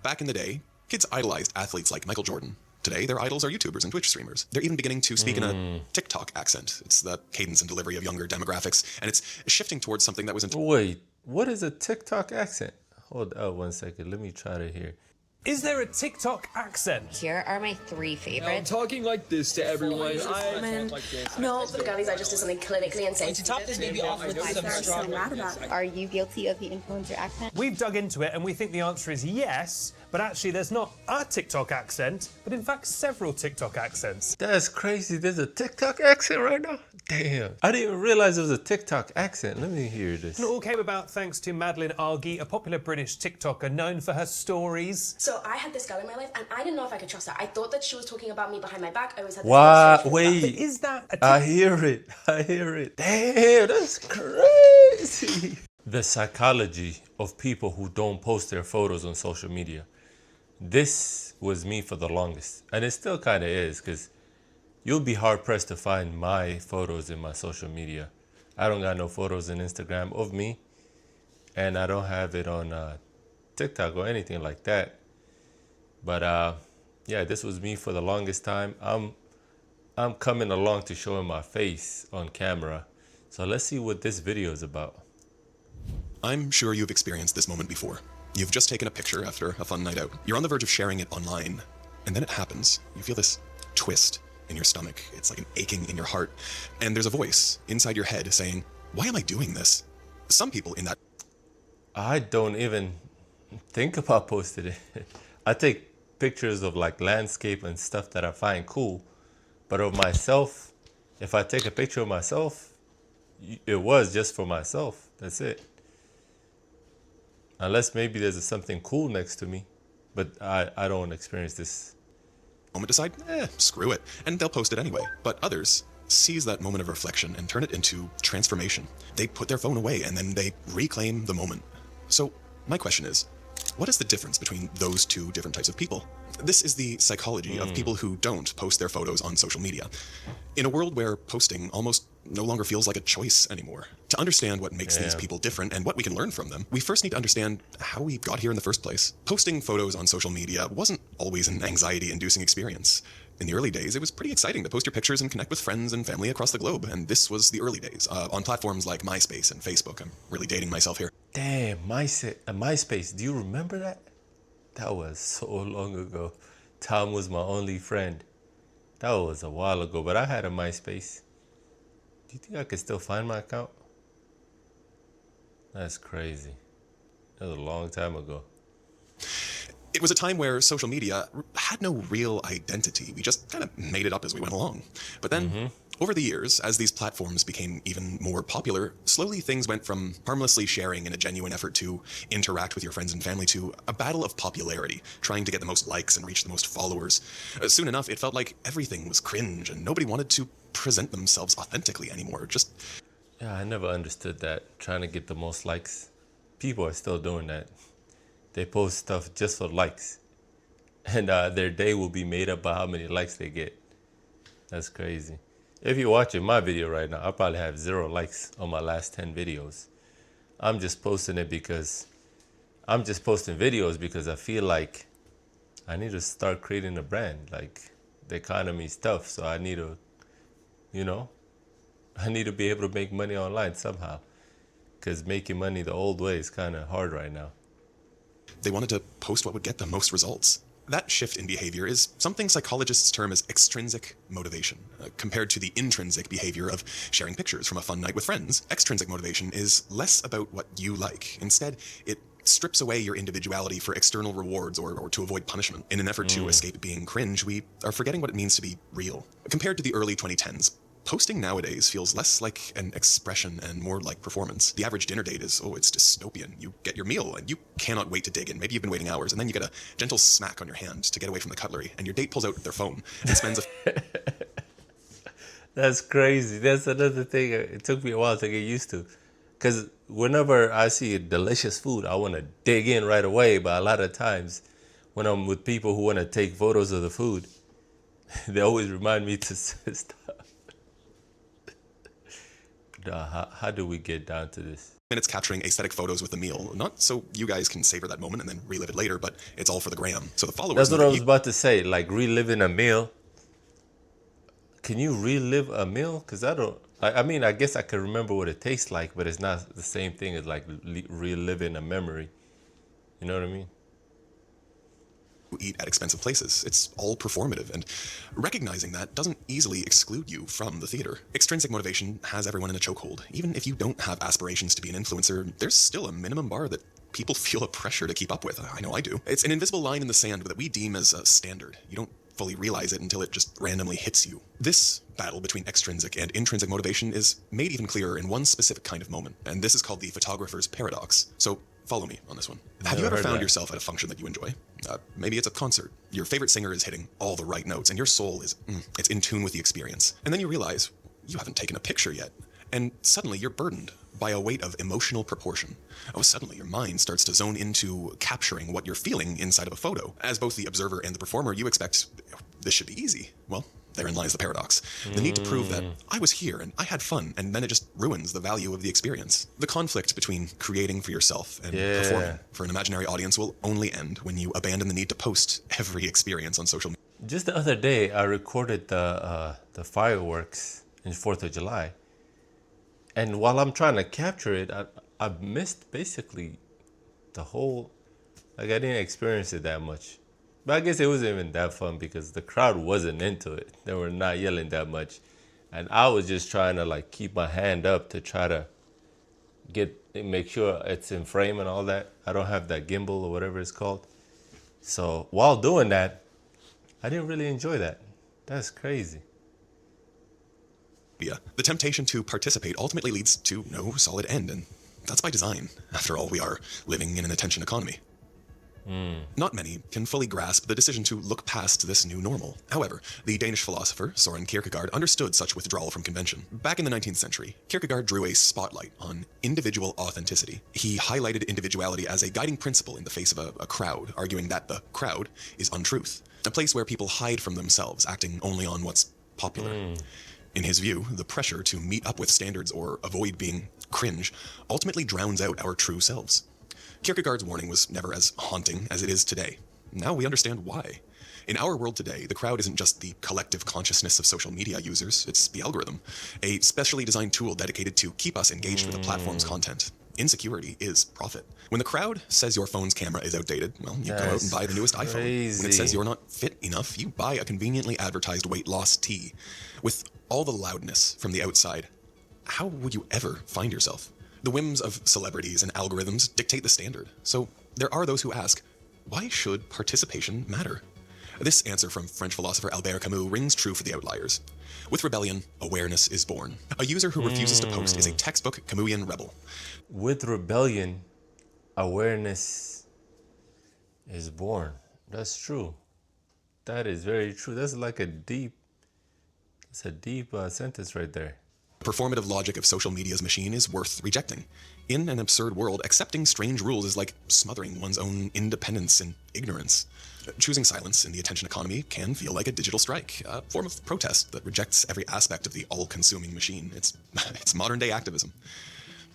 Back in the day, kids idolized athletes like Michael Jordan. Today, their idols are YouTubers and Twitch streamers. They're even beginning to speak in a TikTok accent. It's the cadence and delivery of younger demographics, and it's shifting towards something that was Wait, what is a TikTok accent? Hold on 1 second. Let me try to hear. Is there a TikTok accent? Here are my three I'm favorites. talking like this to everyone. No, for the girlies, I just did something clinically insane. To top this baby off with some So mad about it. Are you guilty of the influencer accent? We've dug into it and we think the answer is yes, but actually there's not a TikTok accent, but in fact several TikTok accents. That's crazy. There's a TikTok accent right now? Damn. I didn't even realize it was a TikTok accent. Let me hear this. It all came about thanks to Madeline Argy, a popular British TikToker known for her stories. So I had this girl in my life, and I didn't know if I could trust her. I thought that she was talking about me behind my back. I always had this What? conversation. Wait. Is that a I hear it. I hear it. Damn, that's crazy. The psychology of people who don't post their photos on social media. This was me for the longest. And it still kind of is, because you'll be hard pressed to find my photos in my social media. I don't got no photos in Instagram of me. And I don't have it on TikTok or anything like that. But yeah, this was me for the longest time. I'm coming along to showing my face on camera. So let's see what this video is about. I'm sure you've experienced this moment before. You've just taken a picture after a fun night out. You're on the verge of sharing it online, and then it happens. You feel this twist in your stomach. It's like an aching in your heart. And there's a voice inside your head saying, why am I doing this? Some people in that I don't even think about posting it. I take pictures of like landscape and stuff that I find cool. But of myself, if I take a picture of myself, it was just for myself. That's it. Unless maybe there's something cool next to me. But I don't experience this. moment decide, screw it, and they'll post it anyway. But others seize that moment of reflection and turn it into transformation. They put their phone away and then they reclaim the moment. So my question is, what is the difference between those two different types of people? This is the psychology of people who don't post their photos on social media. In a world where posting almost no longer feels like a choice anymore. To understand what makes these people different and what we can learn from them, we first need to understand how we got here in the first place. Posting photos on social media wasn't always an anxiety-inducing experience. In the early days, it was pretty exciting to post your pictures and connect with friends and family across the globe, and this was the early days, on platforms like MySpace and Facebook. I'm really dating myself here. Damn, MySpace. Do you remember that? That was so long ago. Tom was my only friend. That was a while ago, but I had a MySpace. Do you think I could still find my account? That's crazy. That was a long time ago. It was a time where social media had no real identity. We just kind of made it up as we went along. But then, over the years, as these platforms became even more popular, slowly things went from harmlessly sharing in a genuine effort to interact with your friends and family to a battle of popularity, trying to get the most likes and reach the most followers. Soon enough, it felt like everything was cringe and nobody wanted to present themselves authentically anymore. Yeah, I never understood that. Trying to get the most likes. People are still doing that. They post stuff just for likes. And their day will be made up by how many likes they get. That's crazy. If you're watching my video right now, I probably have 0 likes on my last 10 videos. I'm just posting it because I'm just posting videos because I feel like I need to start creating a brand. Like, the economy is tough, so I need to, I need to be able to make money online somehow. Because making money the old way is kind of hard right now. They wanted to post what would get the most results. That shift in behavior is something psychologists term as extrinsic motivation, compared to the intrinsic behavior of sharing pictures from a fun night with friends. Extrinsic motivation is less about what you like. Instead, it strips away your individuality for external rewards or to avoid punishment. In an effort to escape being cringe, we are forgetting what it means to be real. Compared to the early 2010s, posting nowadays feels less like an expression and more like performance. The average dinner date is, it's dystopian. You get your meal and you cannot wait to dig in. Maybe you've been waiting hours and then you get a gentle smack on your hand to get away from the cutlery and your date pulls out their phone and spends a... That's crazy. That's another thing it took me a while to get used to. Because whenever I see delicious food, I want to dig in right away. But a lot of times when I'm with people who want to take photos of the food, they always remind me to stop. How do we get down to this? minutes capturing aesthetic photos with the meal, not so you guys can savor that moment and then relive it later, but it's all for the gram. So the followers That's know what I that was about to say. Like reliving a meal. Can you relive a meal? Because I don't. I mean, I guess I can remember what it tastes like, but it's not the same thing as like reliving a memory. You know what I mean? eat at expensive places. It's all performative, and recognizing that doesn't easily exclude you from the theater. Extrinsic motivation has everyone in a chokehold. Even if you don't have aspirations to be an influencer, there's still a minimum bar that people feel a pressure to keep up with. I know I do. It's an invisible line in the sand that we deem as a standard. You don't fully realize it until it just randomly hits you. This battle between extrinsic and intrinsic motivation is made even clearer in one specific kind of moment, and this is called the photographer's paradox. So follow me on this one. Have you ever found yourself at a function that you enjoy? Maybe it's a concert. Your favorite singer is hitting all the right notes, and your soul is it's in tune with the experience. And then you realize you haven't taken a picture yet, and suddenly you're burdened by a weight of emotional proportion. Oh, suddenly your mind starts to zone into capturing what you're feeling inside of a photo. As both the observer and the performer, you expect this should be easy. Well, therein lies the paradox. The need to prove that I was here and I had fun, and then it just ruins the value of the experience. The conflict between creating for yourself and performing for an imaginary audience will only end when you abandon the need to post every experience on social media. Just the other day, I recorded the fireworks in 4th of July. And while I'm trying to capture it, I missed basically the whole, like I didn't experience it that much. But I guess it wasn't even that fun because the crowd wasn't into it. They were not yelling that much. And I was just trying to like keep my hand up to try to make sure it's in frame and all that. I don't have that gimbal or whatever it's called. So while doing that, I didn't really enjoy that. That's crazy. The temptation to participate ultimately leads to no solid end, and that's by design. After all, we are living in an attention economy. Not many can fully grasp the decision to look past this new normal. However, the Danish philosopher Søren Kierkegaard understood such withdrawal from convention. Back in the 19th century, Kierkegaard drew a spotlight on individual authenticity. He highlighted individuality as a guiding principle in the face of a crowd, arguing that the crowd is untruth, a place where people hide from themselves, acting only on what's popular. In his view, the pressure to meet up with standards or avoid being cringe ultimately drowns out our true selves. Kierkegaard's warning was never as haunting as it is today. Now we understand why. In our world today, the crowd isn't just the collective consciousness of social media users, it's the algorithm, a specially designed tool dedicated to keep us engaged with the platform's content. Insecurity is profit. When the crowd says your phone's camera is outdated, well, you go out and buy the newest iPhone. When it says you're not fit enough, you buy a conveniently advertised weight loss tea. With all the loudness from the outside, how would you ever find yourself? The whims of celebrities and algorithms dictate the standard. So there are those who ask, why should participation matter? This answer from French philosopher Albert Camus rings true for the outliers. With rebellion, awareness is born. A user who refuses to post is a textbook Camusian rebel. With rebellion, awareness is born. That's true. That is very true. That's like a deep sentence right there. The performative logic of social media's machine is worth rejecting. In an absurd world, accepting strange rules is like smothering one's own independence in ignorance. Choosing silence in the attention economy can feel like a digital strike, a form of protest that rejects every aspect of the all-consuming machine. It's modern-day activism.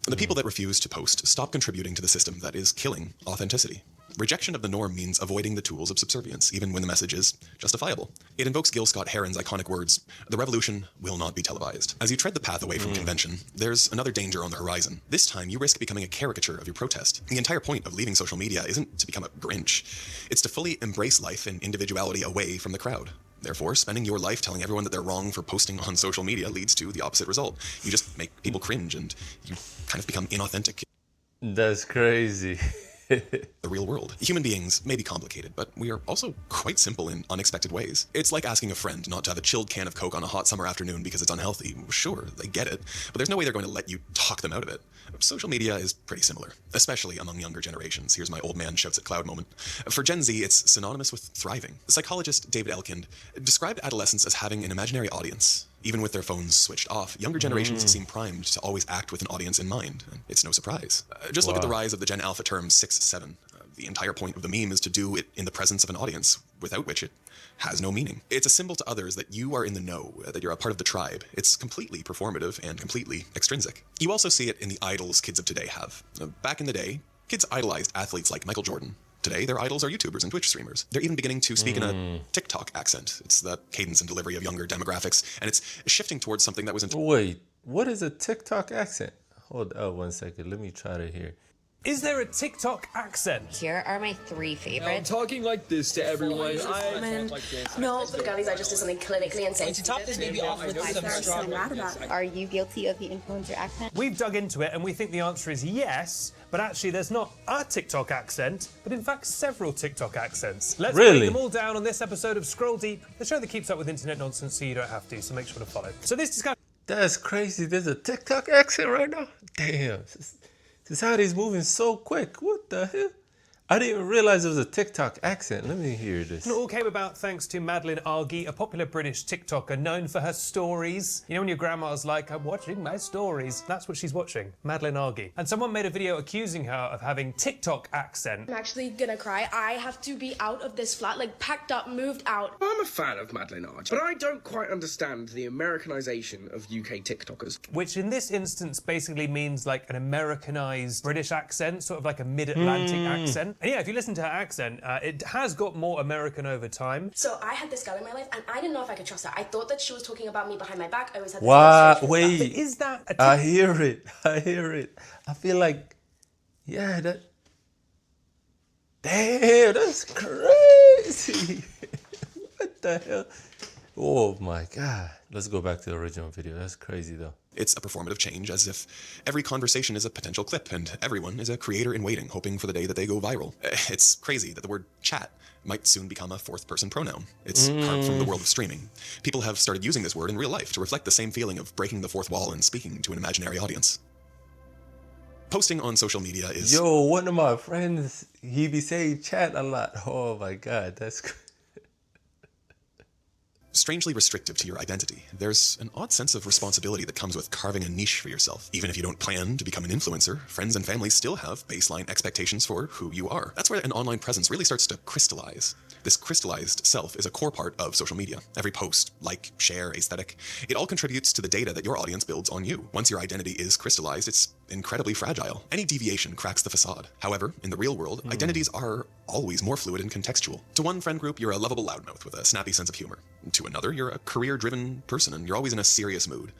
The people that refuse to post stop contributing to the system that is killing authenticity. Rejection of the norm means avoiding the tools of subservience, even when the message is justifiable. It invokes Gil Scott-Heron's iconic words, "The revolution will not be televised." As you tread the path away from convention, there's another danger on the horizon. This time, you risk becoming a caricature of your protest. The entire point of leaving social media isn't to become a Grinch. It's to fully embrace life and individuality away from the crowd. Therefore, spending your life telling everyone that they're wrong for posting on social media leads to the opposite result. You just make people cringe, and you kind of become inauthentic. That's crazy. The real world. Human beings may be complicated, but we are also quite simple in unexpected ways. It's like asking a friend not to have a chilled can of Coke on a hot summer afternoon because it's unhealthy. Sure, they get it, but there's no way they're going to let you talk them out of it. Social media is pretty similar, especially among younger generations. Here's my old man shouts at cloud moment. For Gen Z, it's synonymous with thriving. Psychologist David Elkind described adolescents as having an imaginary audience. Even with their phones switched off, younger generations seem primed to always act with an audience in mind. It's no surprise. Just look at the rise of the Gen Alpha term 6-7. The entire point of the meme is to do it in the presence of an audience, without which it has no meaning. It's a symbol to others that you are in the know, that you're a part of the tribe. It's completely performative and completely extrinsic. You also see it in the idols kids of today have. Back in the day, kids idolized athletes like Michael Jordan. Today, their idols are YouTubers and Twitch streamers. They're even beginning to speak in a TikTok accent. It's the cadence and delivery of younger demographics, and it's shifting towards something that was... Wait, what is a TikTok accent? Hold on 1 second. Let me try to hear. Is there a TikTok accent? Here are my 3 I'm favorites. talking like this to everyone. No, for the girlies, I just did something clinically insane. To top this baby off with some strawberries. Are you guilty of the influencer accent? We've dug into it and we think the answer is yes, but actually there's not a TikTok accent, but in fact several TikTok accents. Let's Really? break them all down on this episode of Scroll Deep, the show that keeps up with internet nonsense so you don't have to, so make sure to follow. So this discussion That's crazy. There's a TikTok accent right now. Damn. Society's moving so quick. What the hell? I didn't even realize there was a TikTok accent. Let me hear this. It all came about thanks to Madeline Argy, a popular British TikToker known for her stories. You know when your grandma's like, I'm watching my stories? That's what she's watching, Madeline Argy. And someone made a video accusing her of having TikTok accent. I'm actually gonna cry. I have to be out of this flat, like packed up, moved out. I'm a fan of Madeline Argy, but I don't quite understand the Americanization of UK TikTokers. Which in this instance basically means like an Americanized British accent, sort of like a mid-Atlantic accent. And yeah, if you listen to her accent, it has got more American over time. So I had this girl in my life, and I didn't know if I could trust her. I thought that she was talking about me behind my back. I always had this Wow, frustration with that. wait. Is that a I hear it. I hear it. I feel like, yeah, that. Damn, that's crazy. What the hell? Oh my God. Let's go back to the original video. That's crazy though. It's a performative change, as if every conversation is a potential clip, and everyone is a creator in waiting, hoping for the day that they go viral. It's crazy that the word chat might soon become a fourth-person pronoun. It's carved from the world of streaming. People have started using this word in real life to reflect the same feeling of breaking the fourth wall and speaking to an imaginary audience. Posting on social media is... Yo, one of my friends, he be saying chat a lot. Oh my God, that's strangely restrictive to your identity. There's an odd sense of responsibility that comes with carving a niche for yourself. Even if you don't plan to become an influencer, friends and family still have baseline expectations for who you are. That's where an online presence really starts to crystallize. This crystallized self is a core part of social media. Every post, like, share, aesthetic, it all contributes to the data that your audience builds on you. Once your identity is crystallized, it's incredibly fragile. Any deviation cracks the facade. However, in the real world, identities are always more fluid and contextual. To one friend group, you're a lovable loudmouth with a snappy sense of humor. To another, you're a career-driven person and you're always in a serious mood.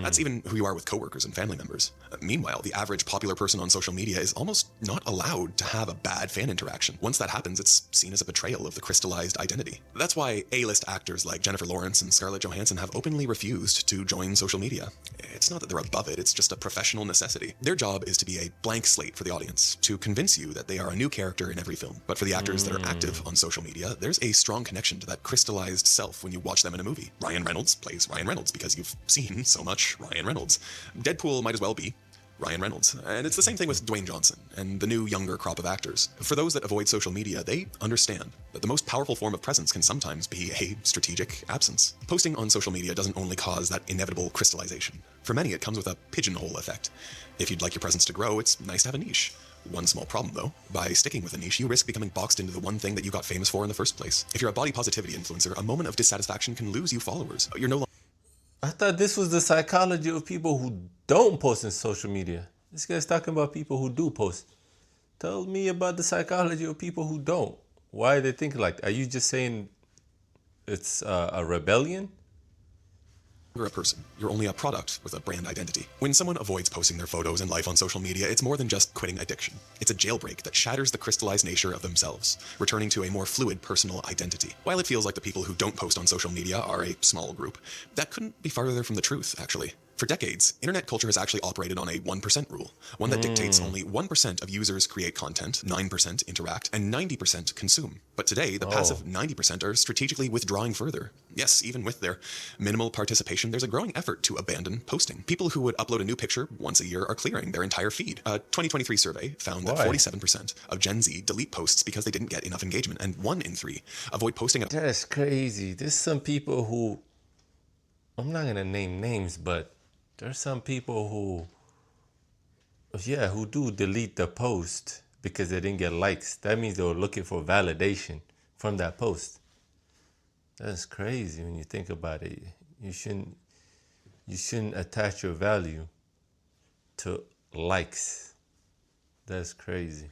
That's even who you are with coworkers and family members. Meanwhile, the average popular person on social media is almost not allowed to have a bad fan interaction. Once that happens, it's seen as a betrayal of the crystallized identity. That's why A-list actors like Jennifer Lawrence and Scarlett Johansson have openly refused to join social media. It's not that they're above it, it's just a professional necessity. Their job is to be a blank slate for the audience, to convince you that they are a new character in every film. But for the actors that are active on social media, there's a strong connection to that crystallized self when you watch them in a movie. Ryan Reynolds plays Ryan Reynolds because you've seen so much Ryan Reynolds. Deadpool might as well be Ryan Reynolds. And it's the same thing with Dwayne Johnson and the new younger crop of actors. For those that avoid social media, they understand that the most powerful form of presence can sometimes be a strategic absence. Posting on social media doesn't only cause that inevitable crystallization. For many, it comes with a pigeonhole effect. If you'd like your presence to grow, it's nice to have a niche. One small problem, though. By sticking with a niche, you risk becoming boxed into the one thing that you got famous for in the first place. If you're a body positivity influencer, a moment of dissatisfaction can lose you followers. You're no longer... I thought this was the psychology of people who don't post in social media. This guy's talking about people who do post. Tell me about the psychology of people who don't. Why they think like that? Are you just saying it's a rebellion? You're a person. You're only a product with a brand identity. When someone avoids posting their photos and life on social media, it's more than just quitting addiction. It's a jailbreak that shatters the crystallized nature of themselves, returning to a more fluid personal identity. While it feels like the people who don't post on social media are a small group, that couldn't be farther from the truth, actually. For decades, internet culture has actually operated on a 1% rule, one that dictates only 1% of users create content, 9% interact, and 90% consume. But today, the passive 90% are strategically withdrawing further. Yes, even with their minimal participation, there's a growing effort to abandon posting. People who would upload a new picture once a year are clearing their entire feed. A 2023 survey found that 47% of Gen Z delete posts because they didn't get enough engagement, and 1 in 3 avoid posting at all. That's crazy. There's some people who, I'm not gonna name names, but there's some people who do delete the post because they didn't get likes. That means they were looking for validation from that post. That's crazy when you think about it. You shouldn't attach your value to likes. That's crazy.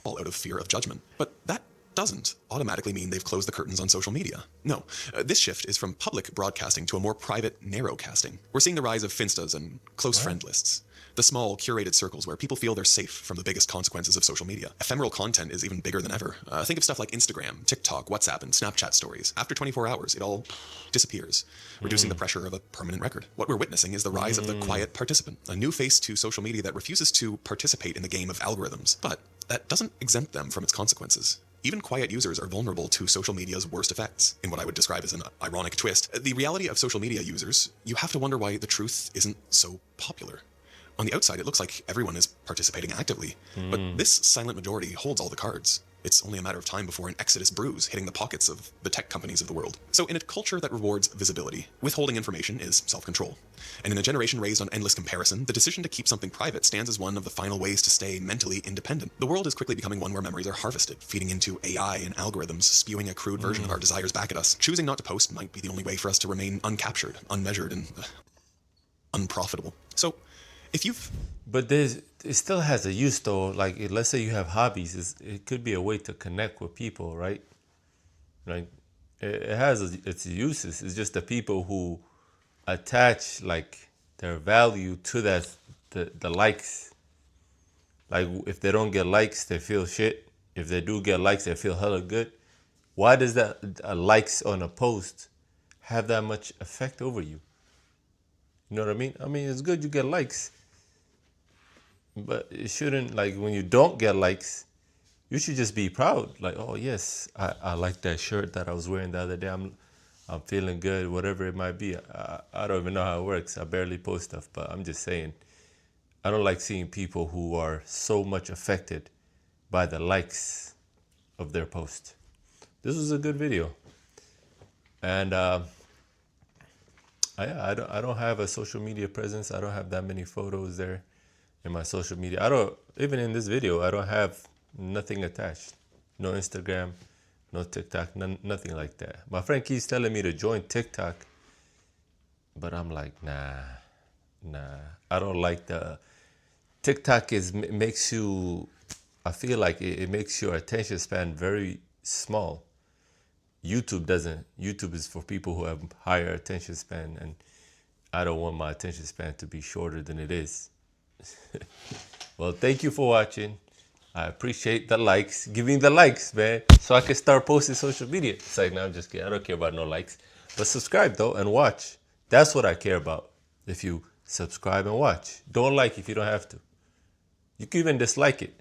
All out of fear of judgment. But that doesn't automatically mean they've closed the curtains on social media. No, this shift is from public broadcasting to a more private, narrow casting. We're seeing the rise of Finstas and close friend lists. The small, curated circles where people feel they're safe from the biggest consequences of social media. Ephemeral content is even bigger than ever. Think of stuff like Instagram, TikTok, WhatsApp, and Snapchat stories. After 24 hours, it all disappears, reducing the pressure of a permanent record. What we're witnessing is the rise of the quiet participant, a new face to social media that refuses to participate in the game of algorithms. But that doesn't exempt them from its consequences. Even quiet users are vulnerable to social media's worst effects. In what I would describe as an ironic twist, the reality of social media users, you have to wonder why the truth isn't so popular. On the outside, it looks like everyone is participating actively, but this silent majority holds all the cards. It's only a matter of time before an exodus brews, hitting the pockets of the tech companies of the world. So in a culture that rewards visibility, withholding information is self-control. And in a generation raised on endless comparison, the decision to keep something private stands as one of the final ways to stay mentally independent. The world is quickly becoming one where memories are harvested, feeding into AI and algorithms, spewing a crude version of our desires back at us. Choosing not to post might be the only way for us to remain uncaptured, unmeasured, and unprofitable. So, But it still has a use though. Like, let's say you have hobbies, it could be a way to connect with people, right? Like, it has its uses. It's just the people who attach like their value to the likes. Like, if they don't get likes, they feel shit. If they do get likes, they feel hella good. Why does that likes on a post have that much effect over you? You know what I mean? I mean, it's good you get likes. But it shouldn't, like, when you don't get likes, you should just be proud. Like, oh yes, I like that shirt that I was wearing the other day. I'm feeling good, whatever it might be. I don't even know how it works. I barely post stuff, but I'm just saying, I don't like seeing people who are so much affected by the likes of their post. This was a good video. And I don't have a social media presence. I don't have that many photos there in my social media. Even in this video, I don't have nothing attached. No Instagram, no TikTok, nothing like that. My friend keeps telling me to join TikTok, but I'm like, nah. I don't like TikTok makes you, I feel like it makes your attention span very small. YouTube doesn't. YouTube is for people who have higher attention span, and I don't want my attention span to be shorter than it is. Well, thank you for watching. I appreciate the likes. Give me the likes, man, so I can start posting social media. It's like, no, I'm just kidding. I don't care about no likes. But subscribe, though, and watch. That's what I care about. If you subscribe and watch. Don't like if you don't have to. You can even dislike it.